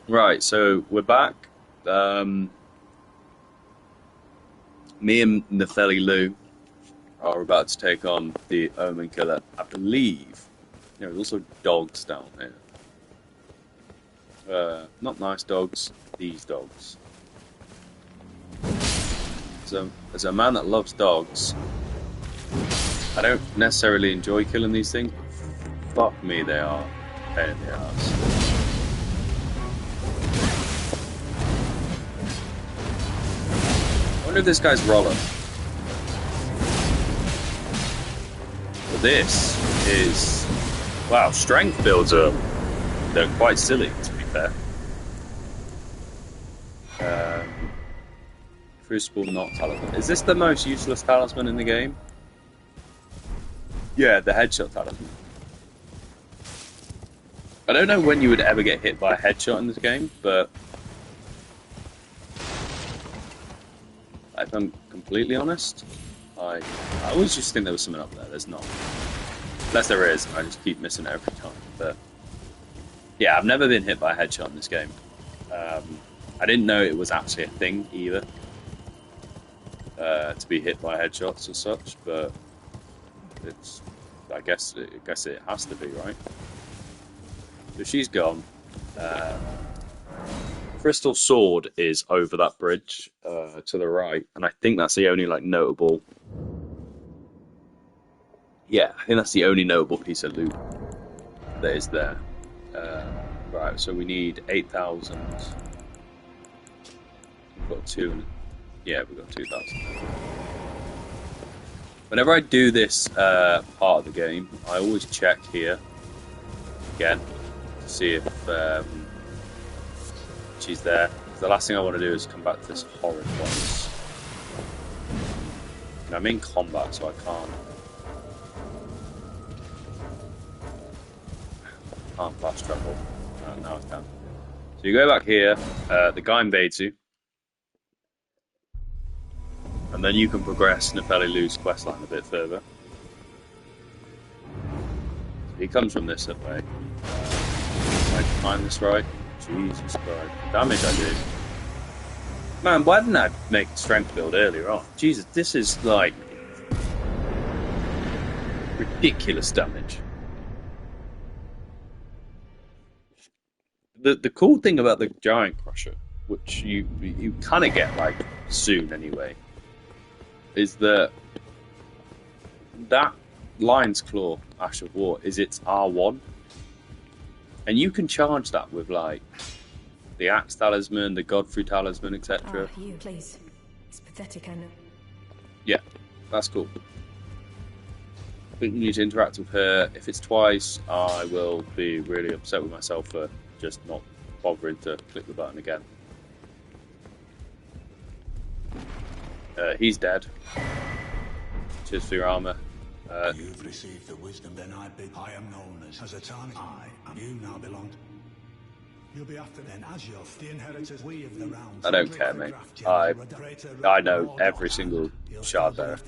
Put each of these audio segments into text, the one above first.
Right, so we're back. Um, Me and Nefeli Lou are about to take on the Omen Killer. I believe there's also dogs down here. Not nice dogs, these dogs. So, as a man that loves dogs, I don't necessarily enjoy killing these things, but fuck me, they are a pain in the ass. I wonder if this guy's roller. But this is. Wow, strength builds up. They're quite silly, to be fair. Um, Crucible not talisman. Is this the most useless talisman in the game? Yeah, the headshot talisman. I don't know when you would ever get hit by a headshot in this game, but if I'm completely honest, I always just think there was something up there. There's not. Unless there is, I just keep missing it every time. But yeah, I've never been hit by a headshot in this game. I didn't know it was actually a thing either, to be hit by headshots and such, but it's. I guess it has to be, right? So she's gone. Um, Crystal Sword is over that bridge to the right, and I think that's the only like notable. Yeah, I think that's the only notable piece of loot that is there. Right, so we need 8,000. We've got two. Yeah, we've got 2,000 there. Whenever I do this part of the game, I always check here again to see if she's there. The last thing I want to do is come back to this horrid place. And I'm in combat, so I can't fast travel. Now I can. So you go back here. The guy invades you, and then you can progress Nefeli Lou's questline a bit further. So he comes from this way. I find this right. Jesus Christ, the damage I do. Man, why didn't I make strength build earlier on? Jesus, this is like ridiculous damage. The cool thing about the Giant Crusher, which you kind of get like soon anyway, is that Lion's Claw Ash of War is its R1, and you can charge that with like the Axe Talisman, the Godfrey Talisman, etc. You, please. It's pathetic, I know. Yeah, that's cool. I think you need to interact with her. If it's twice, I will be really upset with myself for just not bothering to click the button again. He's dead. Cheers for your armor. You've received the wisdom, then I am known as a tarnished. I and you now belong. You'll be after then as your the inheritors. We of the rounds. I don't care, mate. I know every single shard bearer.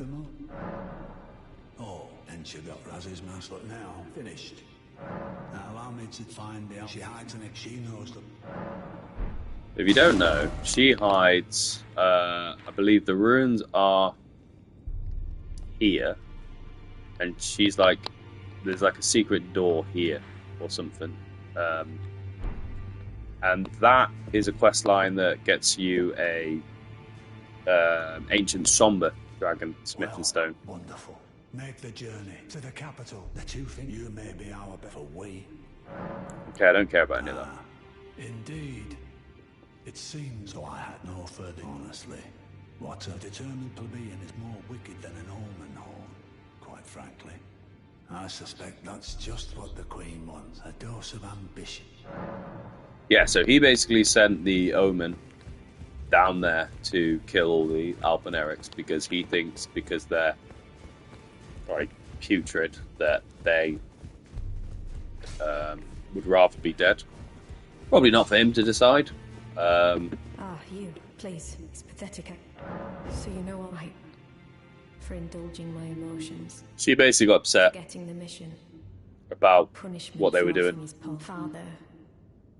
Oh, and she got Raz's mask, but now finished. Now allow me to find out. She hides and she knows them. If you don't know, she hides. I believe the ruins are here, and she's like, there's like a secret door here or something. And that is a quest line that gets you a ancient somber dragon, smith and stone. Wonderful. Make the journey to the capital. The two think you may be our better way. Okay, I don't care about any of that. Indeed. It seems so I had no further. Honestly, what a determined plebeian is more wicked than an omen horn, quite frankly. I suspect that's just what the Queen wants, a dose of ambition. Yeah, so he basically sent the Omen down there to kill all the Alphanerics because he thinks because they're like putrid that they would rather be dead. Probably not for him to decide. You, please. It's pathetic. So you know what? For indulging my emotions. She basically got upset Getting the mission. about Punishment what they were doing. Father,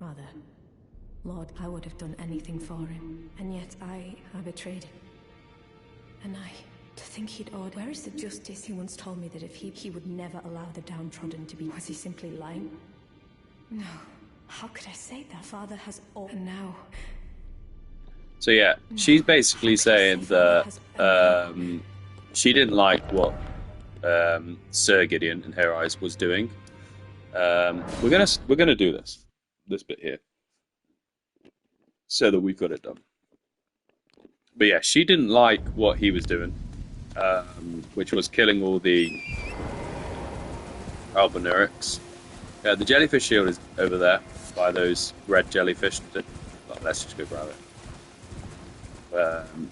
mother, Lord, I would have done anything for him. And yet I betrayed him. And to think he'd order. Where is the justice? He once told me that if he would never allow the downtrodden to be. Was he simply lying? No. How could I say that? Father has all. And now. So yeah, she's basically saying that she didn't like what Sir Gideon, in her eyes, was doing. We're gonna do this bit here, so that we've got it done. But yeah, she didn't like what he was doing, which was killing all the albinurics. The jellyfish shield is over there by those red jellyfish. Well, let's just go grab it.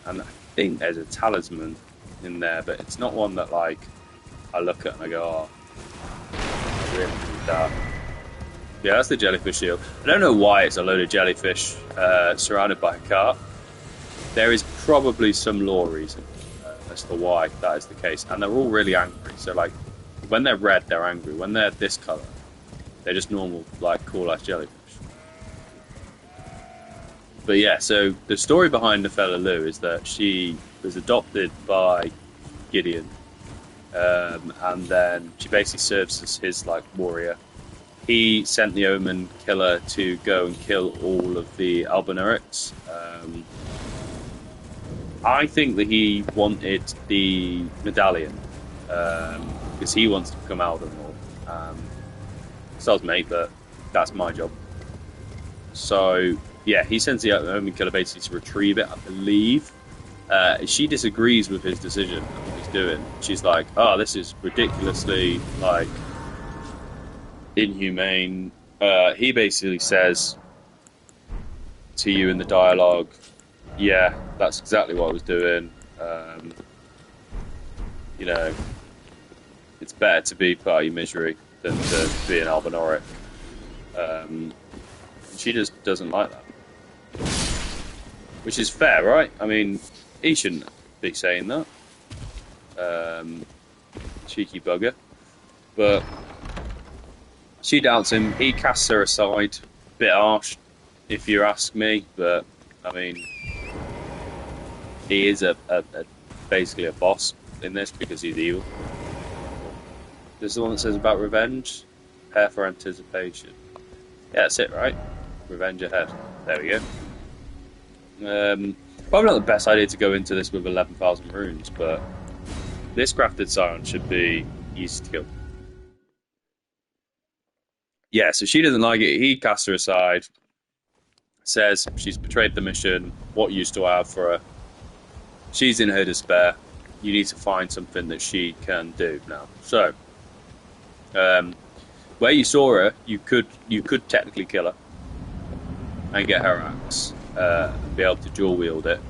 And I think there's a talisman in there, but it's not one that like I look at and I go, oh, I really need that. Yeah, that's the jellyfish shield. I don't know why it's a load of jellyfish surrounded by a cart. There is probably some lore reason as to why that is the case, and they're all really angry. So like, when they're red, they're angry. When they're this color, they're just normal, like cool-ass jellyfish. But yeah, so the story behind Nefela Lu is that she was adopted by Gideon, and then she basically serves as his like warrior. He sent the Omen Killer to go and kill all of the albinurics. I think that he wanted the medallion because he wants to become Elden Lord. Sounds mate, but that's my job. So yeah, he sends the Omen Killer basically to retrieve it, I believe. She disagrees with his decision and what he's doing. She's like, "Oh, this is ridiculously like inhumane." He basically says to you in the dialogue, "Yeah, that's exactly what I was doing. You know, it's better to be part of your misery than to be an albinoric." She just doesn't like that. Which is fair, right? I mean, he shouldn't be saying that. Cheeky bugger. But she doubts him. He casts her aside. Bit harsh, if you ask me. But, I mean, he is basically a boss in this because he's evil. This is the one that says about revenge. Prepare for anticipation. Yeah, that's it, right? Revenge ahead. There we go. Probably not the best idea to go into this with 11,000 runes, but this crafted scion should be easy to kill. Yeah, so she doesn't like it. He casts her aside, says she's betrayed the mission. What use do I have for her? She's in her despair. You need to find something that she can do now. So, where you saw her, you could technically kill her and get her axe. Be able to dual wield it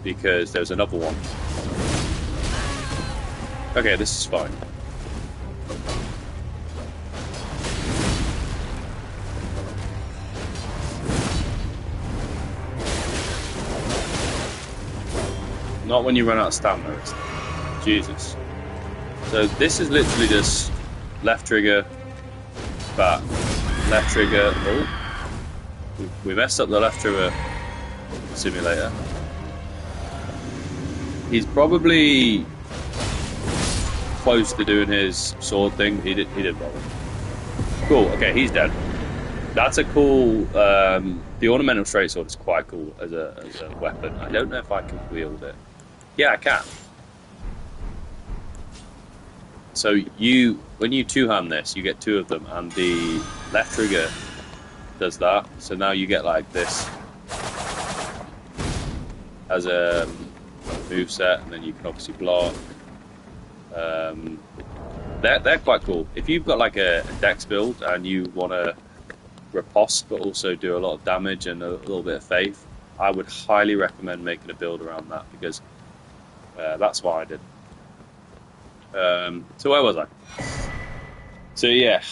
because there's another one. Okay, this is fine. Not when you run out of stamina. Jesus. So this is literally just left trigger, back, left trigger. Oh. We messed up the left trigger simulator. He's probably close to doing his sword thing. He didn't bother. Cool. Okay, he's dead. That's a cool. The ornamental straight sword is quite cool as a weapon. I don't know if I can wield it. Yeah, I can. So when you two-hand this, you get two of them, and the left trigger does that. So now you get like this as a move set, and then you can obviously block. They're quite cool. If you've got like a dex build and you want to riposte but also do a lot of damage and a little bit of faith, I would highly recommend making a build around that because that's what I did. So where was I? So yeah,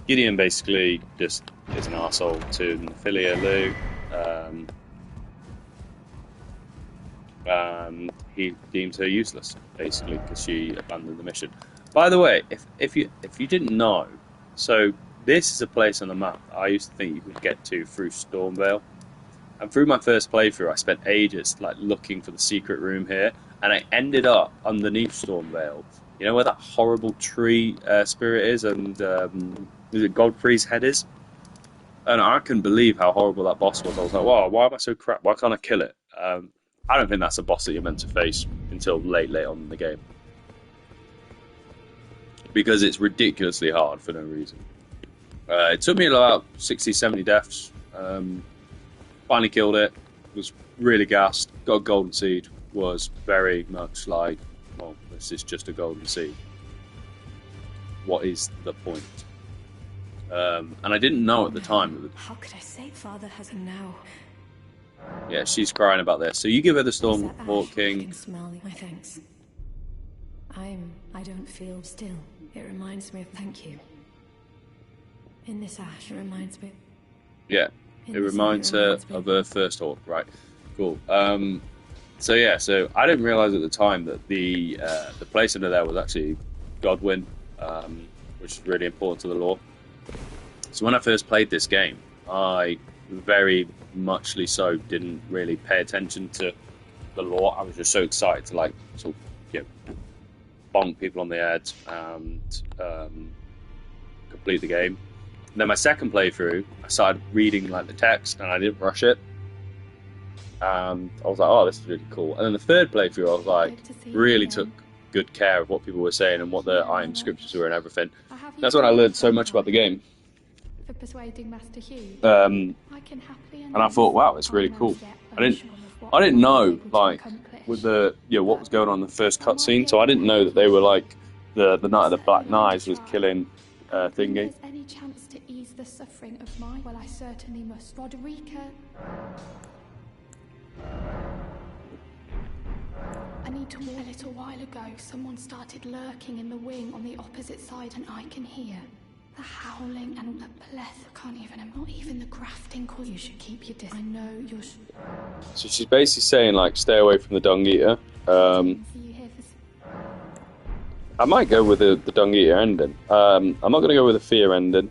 Gideon basically just is an arsehole to Nefela Lu, and he deems her useless basically because she abandoned the mission. By the way, if you didn't know, so this is a place on the map I used to think you could get to through Stormvale. And through my first playthrough, I spent ages like looking for the secret room here, and I ended up underneath Stormvale. You know where that horrible tree spirit is, and is it Godfrey's head is? And I couldn't believe how horrible that boss was. I was like, "Wow, why am I so crap? Why can't I kill it?" I don't think that's a boss that you're meant to face until late on in the game, because it's ridiculously hard for no reason. It took me about 60, 70 deaths. Finally killed it. Was really gassed. Got a golden seed. Was very much like, well, this is just a golden seed. What is the point? And I didn't know at the time. How could I say Father has now? Yeah, she's crying about this. So you give her the Stormhawk I King. can smell my thanks. I don't feel still. It reminds me of thank you. In this ash, it reminds me. Yeah, it reminds her of her first hawk. Right, cool. So yeah, so I didn't realize at the time that the place under there was actually Godwyn, which is really important to the lore. So when I first played this game, I very muchly so didn't really pay attention to the lore. I was just so excited to like sort of, you know, bonk people on the head and complete the game. And then my second playthrough, I started reading like the text and I didn't rush it. And I was like, oh, this is really cool. And then the third playthrough, I was like, really took good care of what people were saying and what the iron scriptures were and everything. That's when I learned so much about the game. For persuading Master Hugh. And I thought, wow, it's really cool. I didn't know like with the what was going on in the first cutscene, so I didn't know that they were like the Knight of the Black Knives was killing Thingy. There's any chance to ease the suffering of mine? Well, I certainly must. Roderica. I need to warn. A little while ago, someone started lurking in the wing on the opposite side, and I can hear the howling and the plethora. Can't even. I'm not even the grafting cause. You should keep your distance. I know you're. So she's basically saying like, stay away from the Dung Eater. I might go with the Dung Eater ending. I'm not going to go with the Fear ending.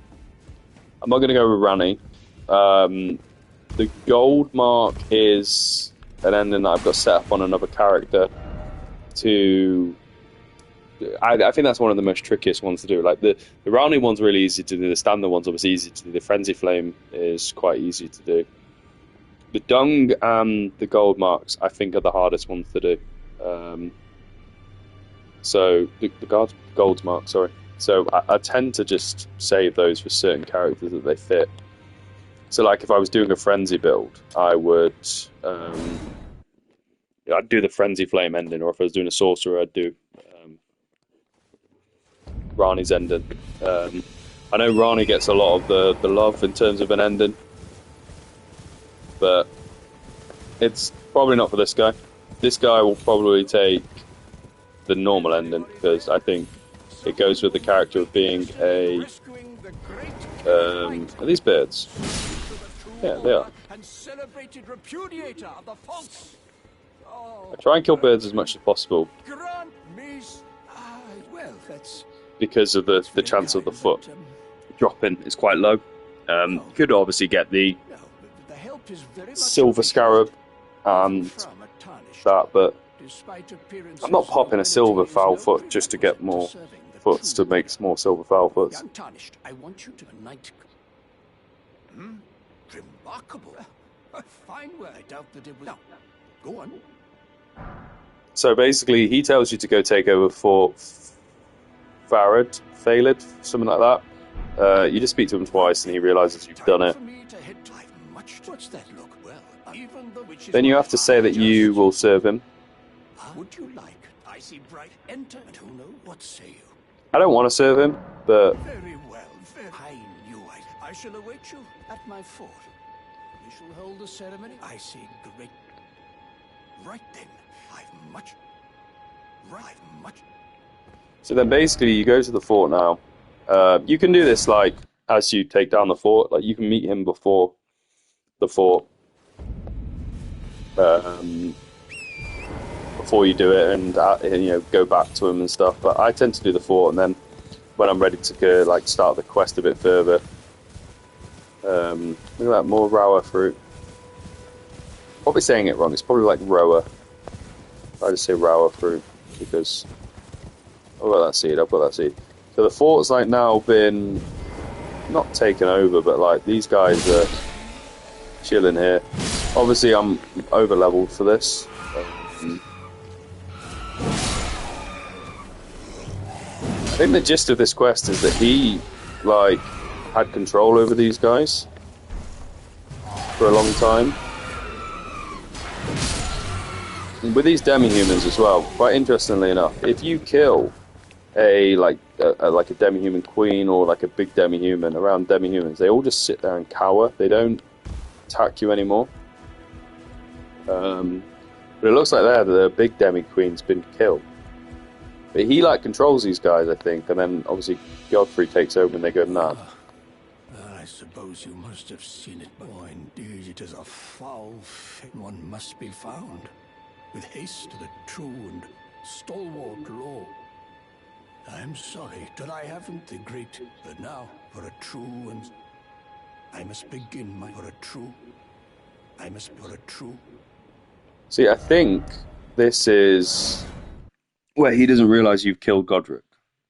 I'm not going to go with Rani. The Gold Mark is an ending that I've got set up on another character. I think that's one of the most trickiest ones to do. Like the Rani one's really easy to do. The standard one's obviously easy to do. The Frenzy Flame is quite easy to do. The Dung and the Gold Marks, I think, are the hardest ones to do. So the Gold Mark, sorry. So I tend to just save those for certain characters that they fit. So like if I was doing a Frenzy build, I would I'd do the Frenzy Flame ending, or if I was doing a Sorcerer, I'd do Rani's ending. I know Rani gets a lot of the love in terms of an ending, but it's probably not for this guy. This guy will probably take the normal ending, because I think it goes with the character of being a... are these birds? Yeah, they are. I try and kill birds as much as possible because of the chance of the foot dropping is quite low. You could obviously get the silver scarab and that, but I'm not popping a silver foul foot just to get more foots to make more silver foul foots. I want you to unite. Remarkable. A fine word. I doubt that it was. No. Go on. So basically, he tells you to go take over Fort Phalid, something like that. You just speak to him twice, and he realizes you've done it. Then you have to say that you will serve him. Would you like? I see bright. Enter. Who knows? What say you? I don't want to serve him, but Very well. I knew I shall await you at my fort. We shall hold the ceremony. I see great. Right then, I've much. So then basically you go to the fort now. You can do this like as you take down the fort. Like you can meet him before the fort. Before you do it and go back to him and stuff. But I tend to do the fort, and then when I'm ready to go, like start the quest a bit further. Look at that, more Rower fruit. Probably saying it wrong. It's probably like Rower. I just say Rower fruit because I've got that seed. I've got that seed. So the fort's like now been not taken over, but like these guys are chilling here. Obviously, I'm over leveled for this. I think the gist of this quest is that he like had control over these guys for a long time. And with these demi-humans as well, quite interestingly enough, if you kill a demi-human queen or like a big demi-human around demi-humans, they all just sit there and cower. They don't attack you anymore. But it looks like there the big demi-queen's been killed. But he like controls these guys, I think, and then obviously Godfrey takes over and they go nah. I suppose you must have seen it, boy. Indeed, it is a foul fate. One must be found, with haste to the true and stalwart law. I am sorry that I haven't the great, but now for a true and I must begin my for a true. I must for a true. See, I think this is where he doesn't realise you've killed Godric,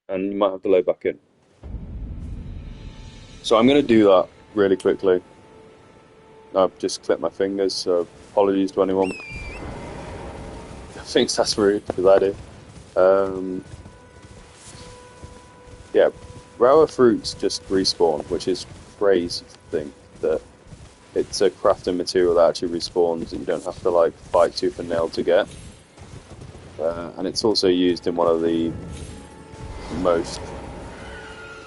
and you might have to load back in. So I'm going to do that really quickly. I've just clipped my fingers, so apologies to anyone who thinks that's rude, because I do. Yeah, Rower fruits just respawn, which is crazy to think that it's a crafting material that actually respawns that you don't have to like fight tooth and nail to get. And it's also used in one of the most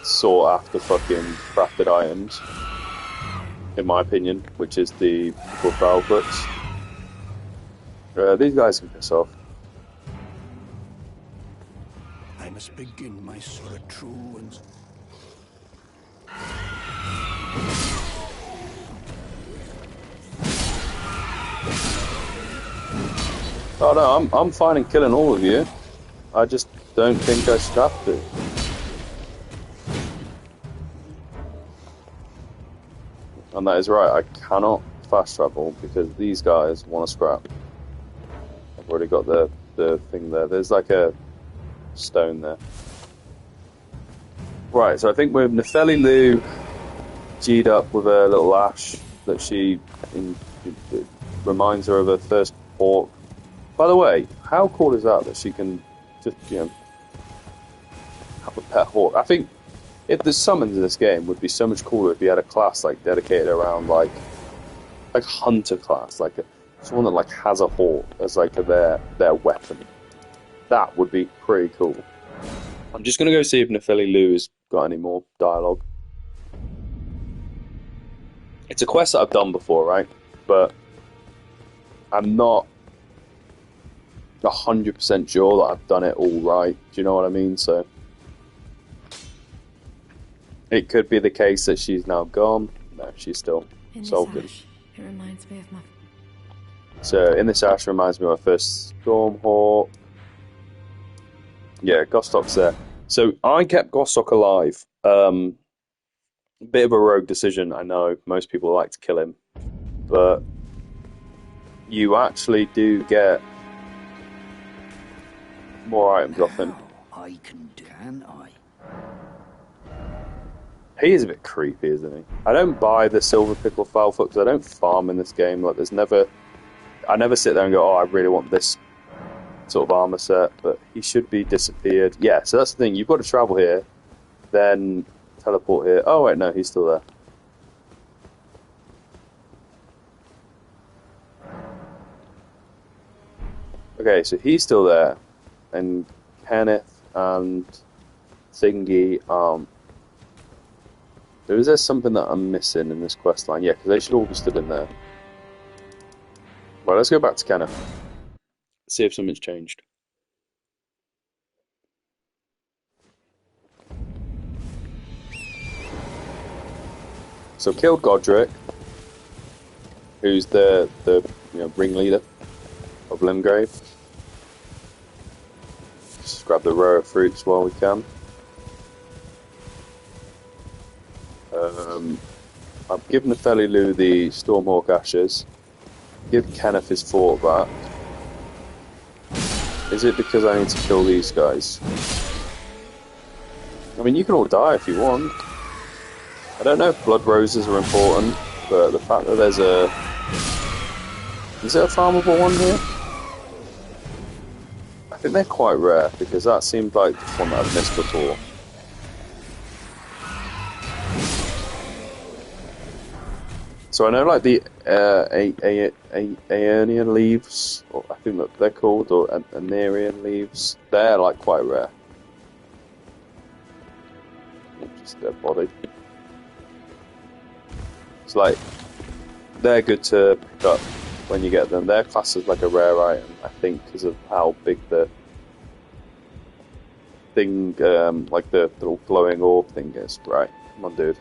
sought after fucking crafted items, in my opinion, which is the foul books. These guys can piss off. I must begin my sort of true and Oh no, I'm fine in killing all of you. I just don't think I should have to. And that is right, I cannot fast travel because these guys want to scrap. I've already got the thing there. There's like a stone there. Right, so I think with Nefeli Lou G'd up with a little ash that she reminds her of her first port. By the way, how cool is that she can just, have a pet hawk? I think if the summons in this game would be so much cooler if you had a class like dedicated around like hunter class, like someone that like has a hawk as like their weapon. That would be pretty cool. I'm just gonna go see if Nefeli Lou has got any more dialogue. It's a quest that I've done before, right? But I'm not 100% sure that I've done it all right. Do you know what I mean? So it could be the case that she's now gone. No, she's still salted. It reminds me of my. So in this ash reminds me of my first Stormhawk. Yeah, Gostock's there. So I kept Gostock alive. A bit of a rogue decision, I know. Most people like to kill him, but you actually do get more items off him. I can I? He is a bit creepy, isn't he? I don't buy the Silver Pickle Foulfoot because I don't farm in this game. Like, I never sit there and go, oh, I really want this sort of armor set, but he should be disappeared. Yeah, so that's the thing. You've got to travel here, then teleport here. Oh, wait, no, he's still there. Okay, so he's still there, and Kenneth and Thingy is there something that I'm missing in this quest line? Yeah, because they should all be stood in there. Well, let's go back to Kenneth. See if something's changed. So kill Godric, who's the ringleader of Limgrave. Just grab the row of fruits while we can. I've given the Felilu the Stormhawk Ashes. Give Kenneth his fort back. Is it because I need to kill these guys? I mean, you can all die if you want. I don't know if blood roses are important, but the fact that there's a... Is there a farmable one here? I think they're quite rare, because that seemed like the one that I've missed before. So I know like the Aeonian leaves, or I think that they're called, or Anarian leaves, they're like quite rare. Just their body. It's like, they're good to pick up when you get them. They're classed as like a rare item, I think, because of how big the thing, like the little glowing orb thing is. Right, come on, dude.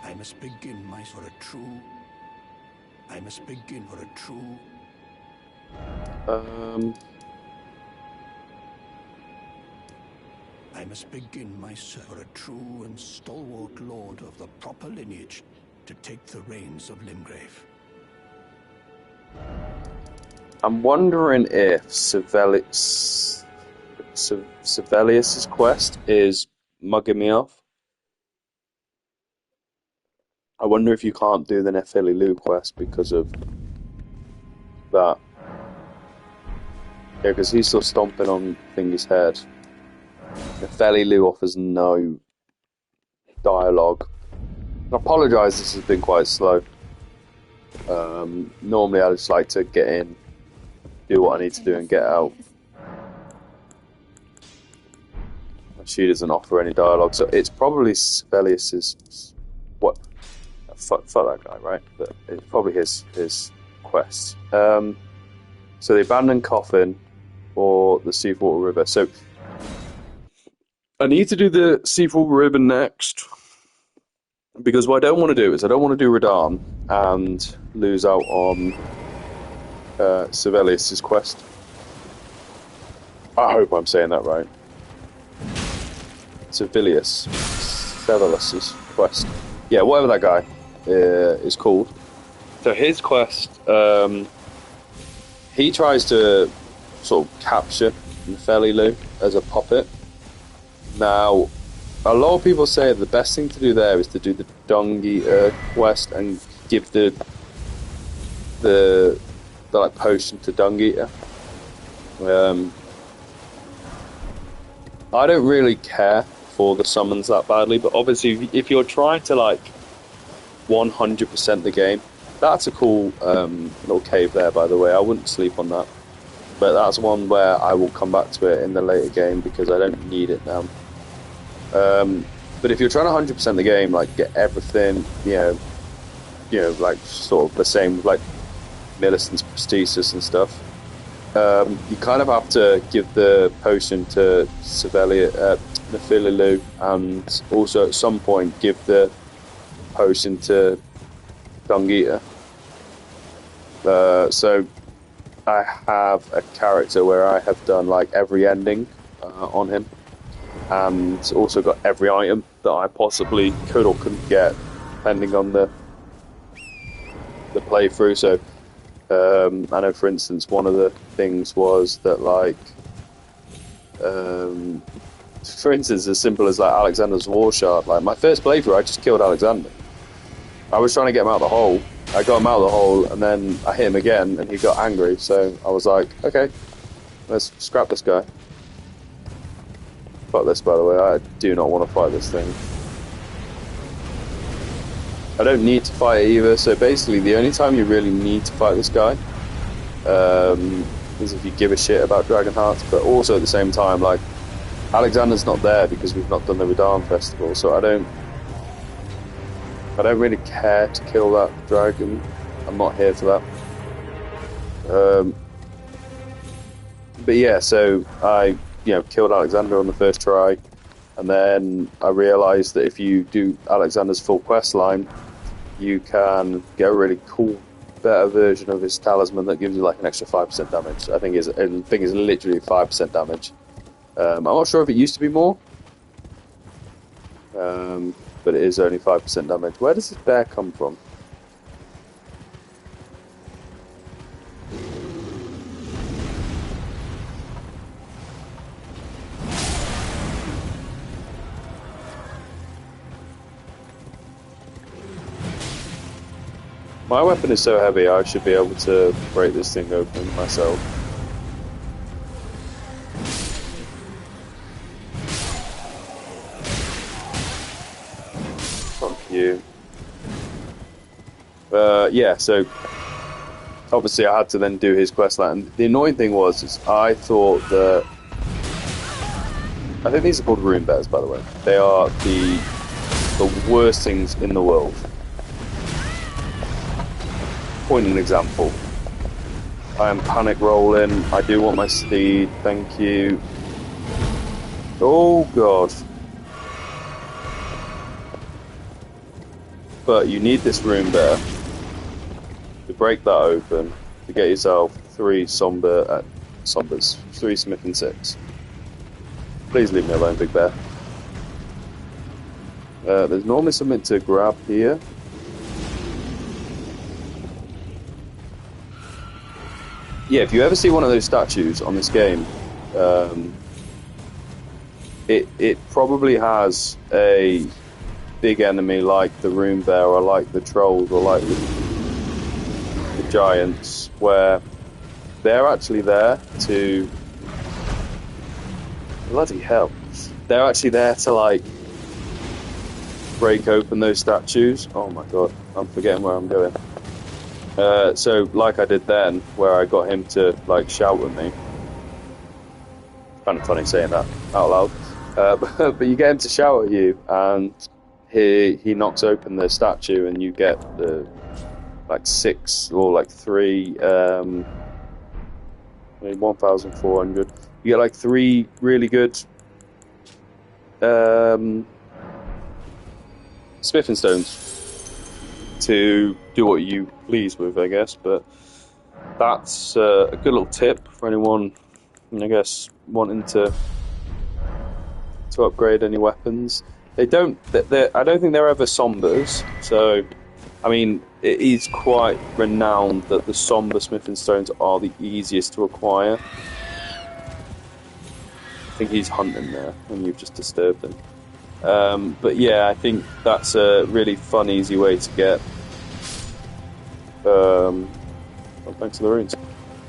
I must begin for a true. I must begin for a true. I must begin my search for a true and stalwart lord of the proper lineage to take the reins of Limgrave. I'm wondering if Sibelius's quest is mugging me off. I wonder if you can't do the Nephililu quest because of that. Yeah, because he's still stomping on Thingy's head. Nephililu offers no dialogue. I apologise, this has been quite slow. Normally I just like to get in, do what I need to do and get out. She doesn't offer any dialogue, so it's probably Sibelius's... What? Fuck that guy, right? But it's probably his quest. So the abandoned coffin or the Seawater River. So I need to do the Seawater River next, because what I don't want to do is I don't want to do Radahn and lose out on Sibelius's quest. I hope I'm saying that right. Sibelius's quest. Yeah, whatever that guy is called. So his quest, he tries to sort of capture Nephililu as a puppet. Now, a lot of people say the best thing to do there is to do the Dung Eater quest and give the like potion to Dung Eater. I don't really care for the summons that badly, but obviously if you're trying to like 100% the game, that's a cool little cave there, by the way. I wouldn't sleep on that, but that's one where I will come back to it in the later game because I don't need it now. But if you're trying to 100% the game, like get everything, you know, like sort of the same like Millicent's prosthesis and stuff, you kind of have to give the potion to Nephililu, and also at some point give the potion to Dung Eater. So I have a character where I have done like every ending on him, and also got every item that I possibly could or couldn't get, depending on the playthrough. So I know, for instance, one of the things was that, like, for instance, as simple as like Alexander's War Shard. Like my first playthrough, I just killed Alexander. I was trying to get him out of the hole. I got him out of the hole, and then I hit him again, and he got angry. So I was like, okay, let's scrap this guy. Fuck this, by the way. I do not want to fight this thing. I don't need to fight it either. So basically, the only time you really need to fight this guy is if you give a shit about Dragon Hearts. But also at the same time, like, Alexander's not there because we've not done the Radahn Festival, so I don't really care to kill that dragon. I'm not here for that. But yeah, so I killed Alexander on the first try, and then I realised that if you do Alexander's full quest line, you can get a really cool, better version of his talisman that gives you like an extra 5% damage. I think is literally 5% damage. I'm not sure if it used to be more. but it is only 5% damage. Where does this bear come from? My weapon is so heavy, I should be able to break this thing open myself. Fuck you. Yeah, so obviously I had to then do his quest line. And the annoying thing was, is I thought that... I think these are called rune bears, by the way. They are the worst things in the world. Point an example. I am panic rolling. I do want my steed. Thank you. Oh god. But you need this rune bear to break that open to get yourself 3 sombers, 3 smith and 6. Please leave me alone, big bear. There's normally something to grab here. Yeah, if you ever see one of those statues on this game, it probably has a big enemy like the rune bear or like the trolls or like the giants, where they're actually there to... Bloody hell. They're actually there to, like, break open those statues. Oh my god, I'm forgetting where I'm going. So, like I did then, where I got him to, like, shout at me. Kind of funny saying that out loud. But you get him to shout at you, and he knocks open the statue, and you get the, like, 6 or, like, 3, 1,400. You get, like, 3 really good, smithing stones to do what you please with, I guess. But that's a good little tip for anyone, I guess, wanting to upgrade any weapons. I don't think they're ever sombers, so I mean it is quite renowned that the somber smithing stones are the easiest to acquire. I think he's hunting there and you've just disturbed him. But yeah, I think that's a really fun, easy way to get. Well, thanks to the runes.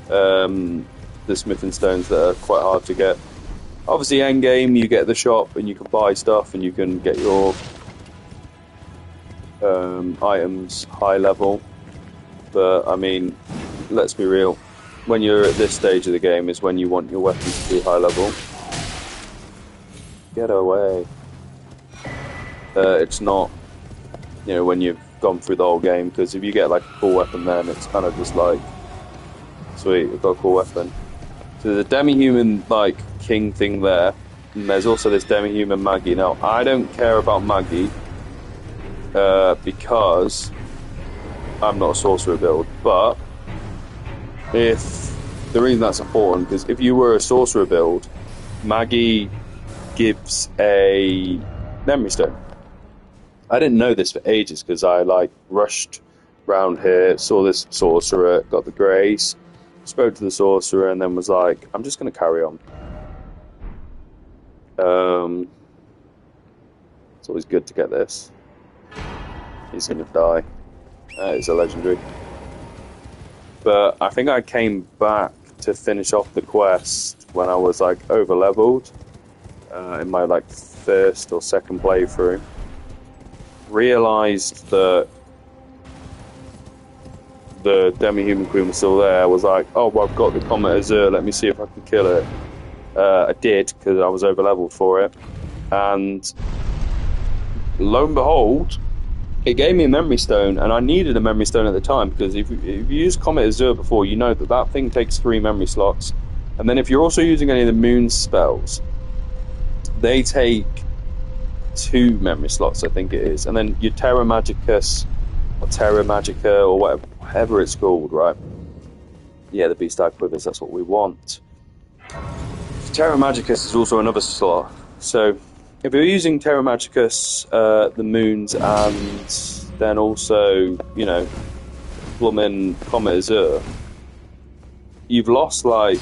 The smithing stones that are quite hard to get. Obviously, end game, you get the shop and you can buy stuff and you can get your items high level. But I mean, let's be real. When you're at this stage of the game, is when you want your weapons to be high level. Get away. It's not, when you've gone through the whole game, because if you get like a cool weapon then it's kind of just like, sweet, I've got a cool weapon. So the demi-human like king thing there, and there's also this demi-human Maggie. Now I don't care about Maggie because I'm not a sorcerer build, but if the reason that's important, because if you were a sorcerer build, Maggie gives a memory stone. I didn't know this for ages because I like rushed round here, saw this sorcerer, got the grace, spoke to the sorcerer, and then was like, I'm just going to carry on. It's always good to get this. He's going to die. It's a legendary. But I think I came back to finish off the quest when I was like over leveled in my like first or second playthrough. Realised that the demi-human queen was still there. I was like, oh, well, I've got the Comet Azure, let me see if I can kill it. I did, because I was over leveled for it. And lo and behold, it gave me a memory stone, and I needed a memory stone at the time, because if you use Comet Azure before, you know that thing takes 3 memory slots. And then if you're also using any of the moon spells, they take 2 memory slots, I think it is. And then your Terra Magicus, or Terra Magica, or whatever it's called, right? Yeah, the Beast Eye Quivers, that's what we want. Terra Magicus is also another slot. So if you're using Terra Magicus, the moons, and then also, you know, Bloomin' Comet Azure, you've lost like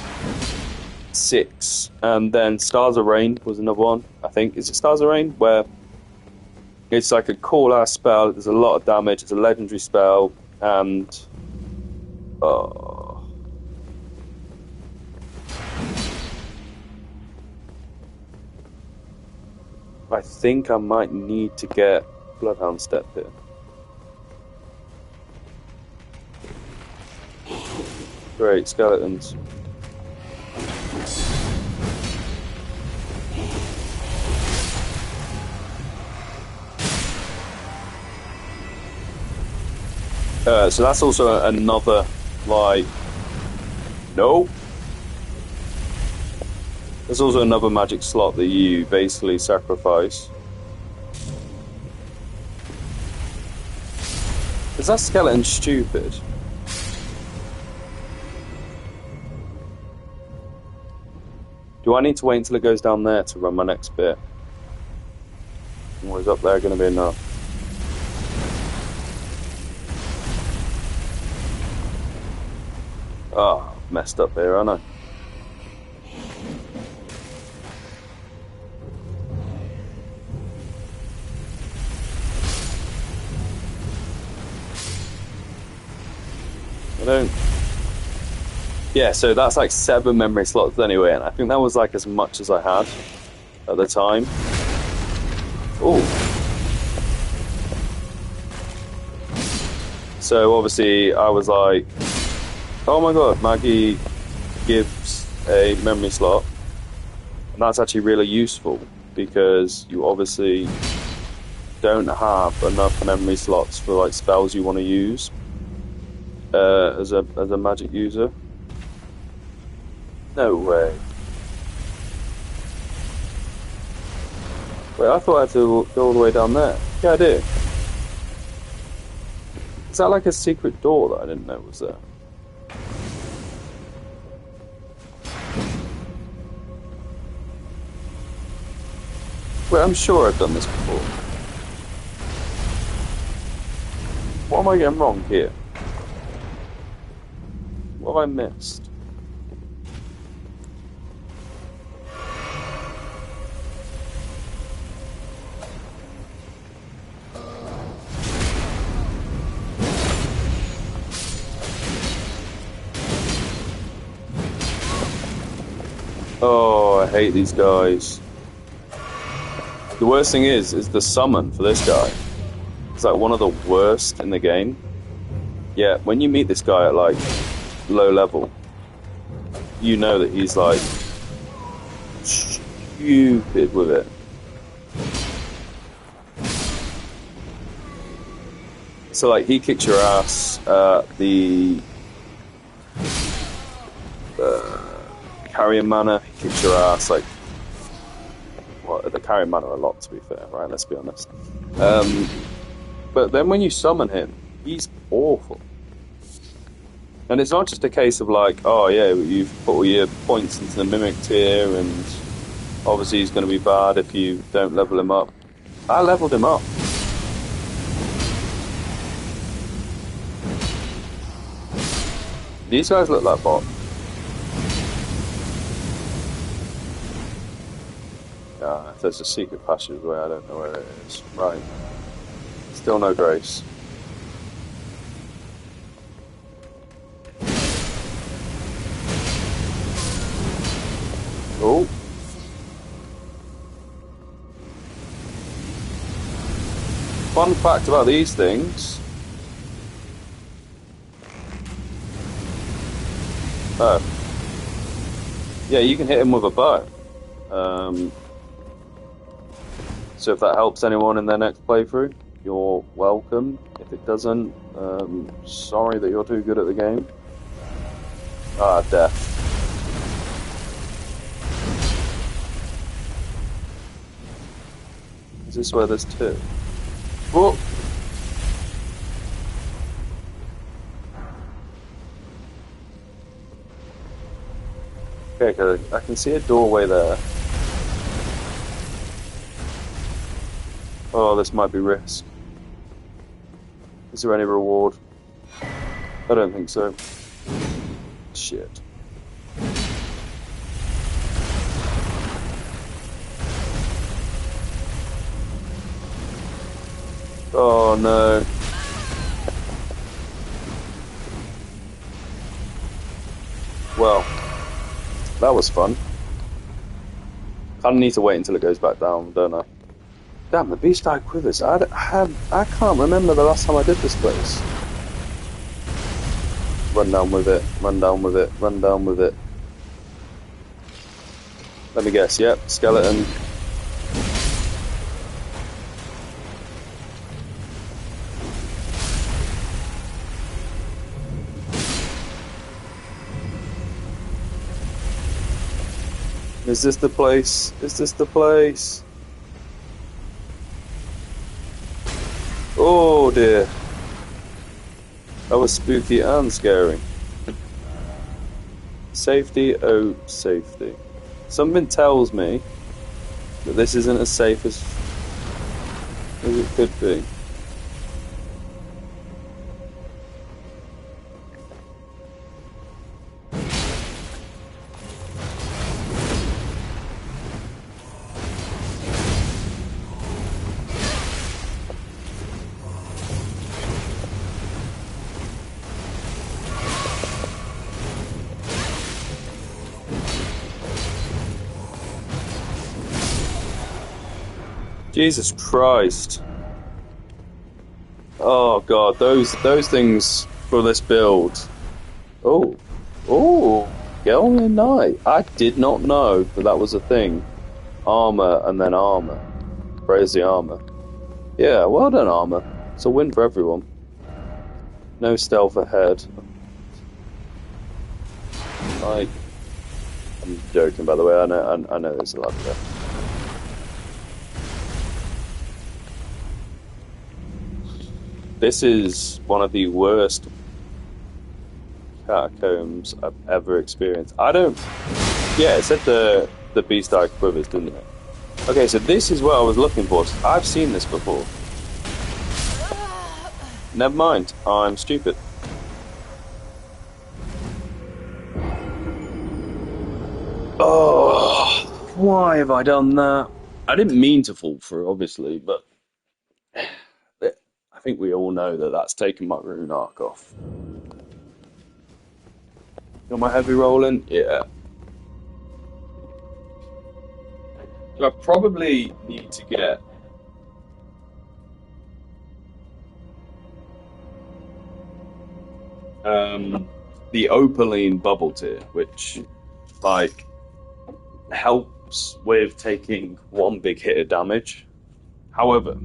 6, and then Stars of Rain was another one. I think is it Stars of Rain, where it's like a cool ass spell. There's a lot of damage. It's a legendary spell, and I think I might need to get Bloodhound Step here. Great, skeletons. So that's also another, like, no. There's also another magic slot that you basically sacrifice. Is that skeleton stupid? Do I need to wait until it goes down there to run my next bit? Or is up there going to be enough? Oh, messed up here, aren't I? I don't... Yeah, so that's like 7 memory slots anyway, and I think that was like as much as I had at the time. Ooh. So obviously I was like, oh my god, Maggie gives a memory slot. And that's actually really useful, because you obviously don't have enough memory slots for like spells you want to use as a magic user. No way. Wait, I thought I had to go all the way down there. Yeah, I do. Is that like a secret door that I didn't know was there? Wait, I'm sure I've done this before. What am I getting wrong here? What have I missed? Oh, I hate these guys. The worst thing is the summon for this guy. It's like one of the worst in the game. Yeah, when you meet this guy at like low level, you know that he's like stupid with it. So like he kicks your ass. The Carrion Manor, he kicks your ass. Like, well, the Carrion Manor a lot, to be fair, right? Let's be honest. But then when you summon him, he's awful. And it's not just a case of like, oh yeah, you've put all your points into the Mimic tier, and obviously he's going to be bad if you don't level him up. I leveled him up. These guys look like bots. If there's a secret passageway, I don't know where it is. Right. Still no grace. Oh. Fun fact about these things. Oh. Yeah, you can hit him with a bow. So if that helps anyone in their next playthrough, you're welcome. If it doesn't, sorry that you're too good at the game. Ah, death. Is this where there's 2? Whoa! Okay, I can see a doorway there. Oh, this might be risk. Is there any reward? I don't think so. Shit. Oh no. Well, that was fun. Kind of need to wait until it goes back down, don't I? Damn, the beast eye quivers. I can't remember the last time I did this place. Run down with it, run down with it, run down with it. Let me guess, yep, skeleton. Is this the place? Is this the place? Oh dear. That was spooky and scary. Safety, oh safety. Something tells me that this isn't as safe as it could be. Jesus Christ. Oh god, those things for this build. Oh. Oh. Gelman Knight. I did not know that was a thing. Armor and then armor. Praise the armor. Yeah, well done, armor. It's a win for everyone. No stealth ahead. Like, I'm joking, by the way. I know there's a lot there. This is one of the worst catacombs I've ever experienced. I don't... Yeah, it said the beast eye quivers, didn't it? Okay, so this is what I was looking for. I've seen this before. Never mind, I'm stupid. Oh, why have I done that? I didn't mean to fall through, obviously, but I think we all know that that's taken my rune arc off. Got my heavy rolling? Yeah. So I probably need to get the opaline bubble tier, which like helps with taking one big hit of damage. However,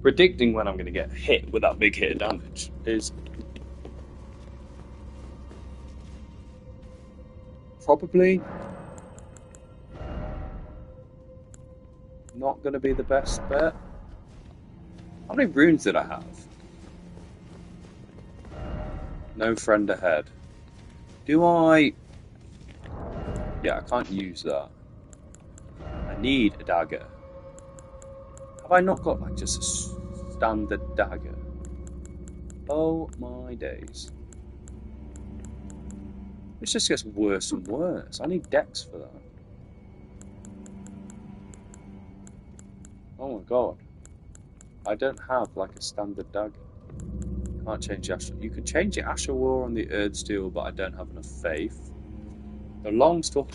predicting when I'm going to get hit with that big hit of damage is probably not going to be the best bet. How many runes did I have? No friend ahead. Do I... Yeah, I can't use that. I need a dagger. Have I not got like just a standard dagger? Oh my days. This just gets worse and worse. I need dex for that. Oh my god. I don't have like a standard dagger. Can't change the Asher. You could change the Asher War on the Erdsteel, but I don't have enough faith. The long story.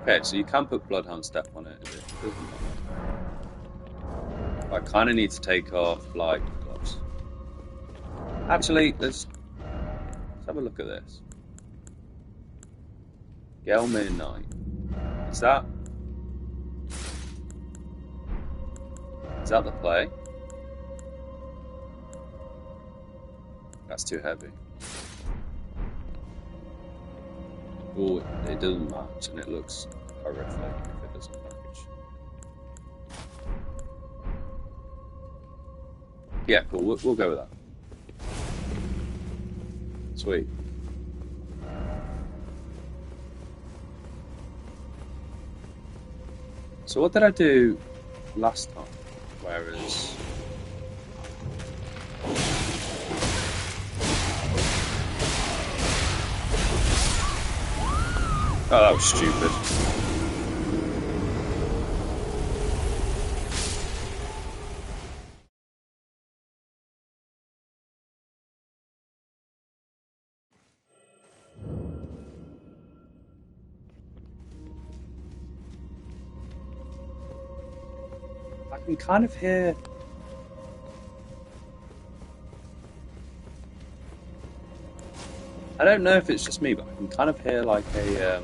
Okay, so you can put Bloodhound Step on it. It doesn't matter. I kind of need to take off Blight Gloves. Actually, let's have a look at this. Gelmir Knight. Is that the play? That's too heavy. Oh, it doesn't match, and it looks horrific if it doesn't match. Yeah, cool. We'll go with that. Sweet. So what did I do last time? Whereas... Oh, that was stupid. I can kind of hear... I don't know if it's just me, but I can kind of hear like a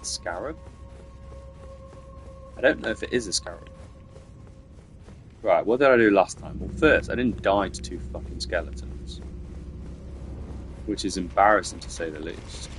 scarab. I don't know if it is a scarab. Right, what did I do last time? Well, first, I didn't die to 2 fucking skeletons. Which is embarrassing to say the least.